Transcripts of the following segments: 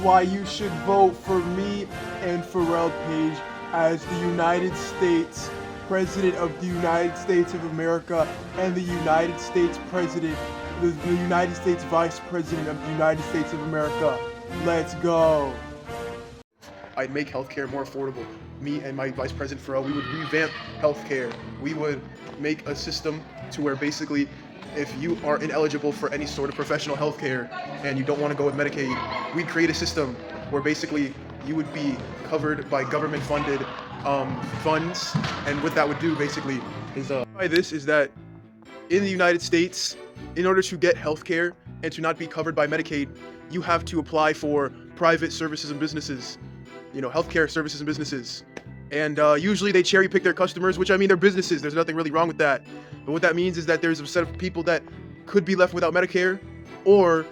why you should vote for me and Pharrell Page as the United States President of the United States of America and the United States President, the United States Vice President of the United States of America. Let's go. I'd make healthcare more affordable. Me and my vice president Pharrell, we would revamp healthcare. We would make a system to where basically, if you are ineligible for any sort of professional healthcare and you don't want to go with Medicaid, we'd create a system where basically you would be covered by government-funded funds. And what that would do basically is by this is that in the United States, in order to get healthcare and to not be covered by Medicaid, you have to apply for private services and businesses. Healthcare services and businesses. And usually they cherry pick their customers, which I mean, they're businesses. There's nothing really wrong with that. But what that means is that there's a set of people that could be left without Medicare or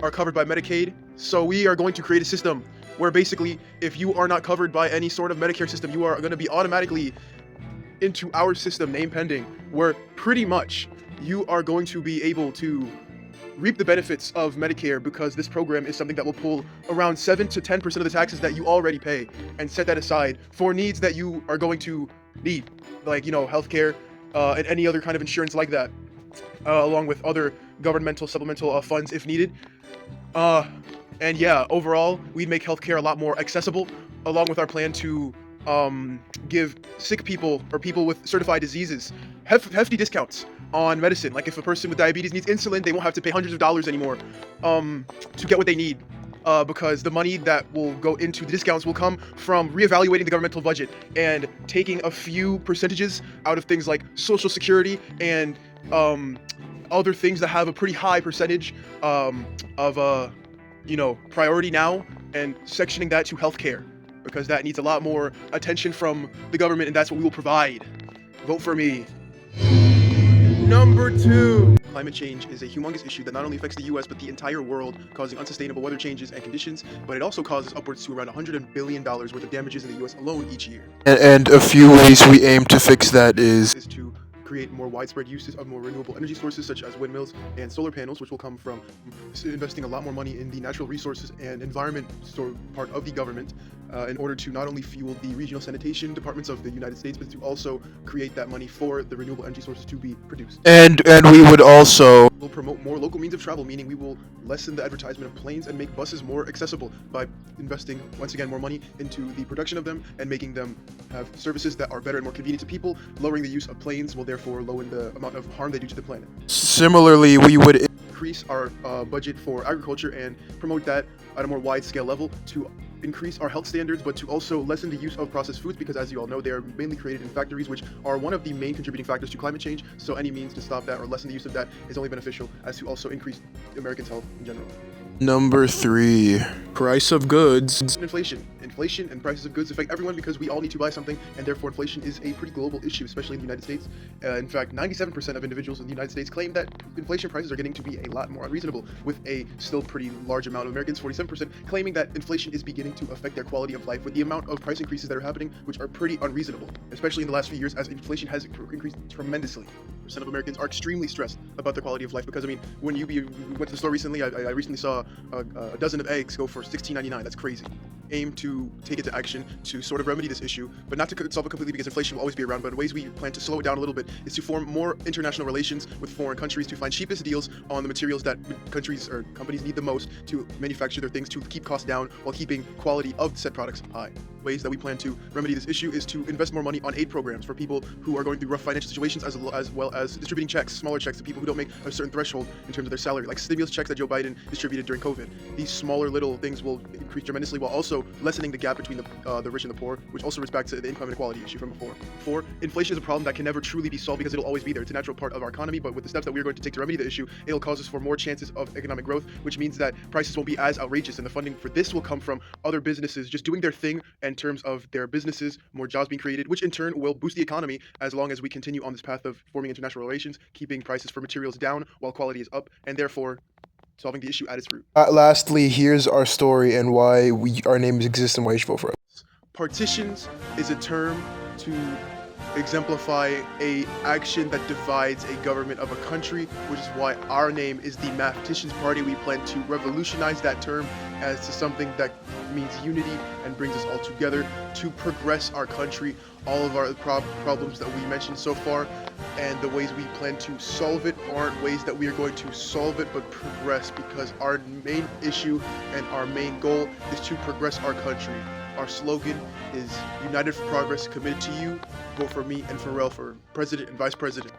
are covered by Medicaid. So we are going to create a system where basically, if you are not covered by any sort of Medicare system, you are going to be automatically into our system, name pending, where pretty much you are going to be able to reap the benefits of Medicare, because this program is something that will pull around 7 to 10% of the taxes that you already pay and set that aside for needs that you are going to need, like, healthcare and any other kind of insurance like that, along with other governmental supplemental funds if needed. And yeah, overall, we'd make healthcare a lot more accessible, along with our plan to give sick people or people with certified diseases hefty discounts on medicine. Like if a person with diabetes needs insulin, they won't have to pay hundreds of dollars anymore to get what they need, because the money that will go into the discounts will come from reevaluating the governmental budget and taking a few percentages out of things like Social Security and other things that have a pretty high percentage of priority now, and sectioning that to healthcare, because that needs a lot more attention from the government, and that's what we will provide. Vote for me. Number 2. Climate change is a humongous issue that not only affects the US but the entire world, causing unsustainable weather changes and conditions, but it also causes upwards to around $100 billion worth of damages in the US alone each year. And a few ways we aim to fix that is To create more widespread uses of more renewable energy sources such as windmills and solar panels, which will come from investing a lot more money in the natural resources and environment part of the government, in order to not only fuel the regional sanitation departments of the United States, but to also create that money for the renewable energy sources to be produced. and we would also We'll promote more local means of travel, meaning we will lessen the advertisement of planes and make buses more accessible by investing, once again, more money into the production of them and making them have services that are better and more convenient to people. Lowering the use of planes will therefore lower the amount of harm they do to the planet. similarly we would Increase our budget for agriculture and promote that at a more wide-scale level to increase our health standards, but to also lessen the use of processed foods, because as you all know, they are mainly created in factories, which are one of the main contributing factors to climate change. So any means to stop that or lessen the use of that is only beneficial, as to also increase Americans' health in general. Number 3, price of goods. Inflation and prices of goods affect everyone because we all need to buy something, and therefore inflation is a pretty global issue, especially in the United States. In fact, 97% of individuals in the United States claim that inflation prices are getting to be a lot more unreasonable, with a still pretty large amount of Americans, 47%, claiming that inflation is beginning to affect their quality of life with the amount of price increases that are happening, which are pretty unreasonable, especially in the last few years, as inflation has increased tremendously. Percent of Americans are extremely stressed about their quality of life, because I mean, when we went to the store recently, I recently saw a dozen of eggs go for $16.99. That's crazy. Aim to take it to action to sort of remedy this issue, but not to solve it completely, because inflation will always be around. But ways we plan to slow it down a little bit is to form more international relations with foreign countries to find cheapest deals on the materials that countries or companies need the most to manufacture their things, to keep costs down while keeping quality of said products high. Ways that we plan to remedy this issue is to invest more money on aid programs for people who are going through rough financial situations, as well as distributing checks, smaller checks, to people who don't make a certain threshold in terms of their salary, like stimulus checks that Joe Biden distributed during COVID. These smaller little things will increase tremendously, while also lessening the gap between the rich and the poor, which also relates back to the income inequality issue from before. 4, inflation is a problem that can never truly be solved, because it'll always be there. It's a natural part of our economy, but with the steps that we're going to take to remedy the issue, it'll cause us for more chances of economic growth, which means that prices won't be as outrageous, and the funding for this will come from other businesses just doing their thing in terms of their businesses, more jobs being created, which in turn will boost the economy, as long as we continue on this path of forming international relations, keeping prices for materials down while quality is up, and therefore solving the issue at its root. Lastly, here's our story and why our names exist and why you should vote for us. Partitions is a term to exemplify a action that divides a government of a country, which is why our name is the Maftitions Party. We plan to revolutionize that term as to something that means unity and brings us all together to progress our country, all of our problems that we mentioned so far, and the ways we plan to solve it aren't ways that we are going to solve it, but progress, because our main issue and our main goal is to progress our country. Our slogan is United for Progress, committed to you. Vote for me and Pharrell for president and vice president.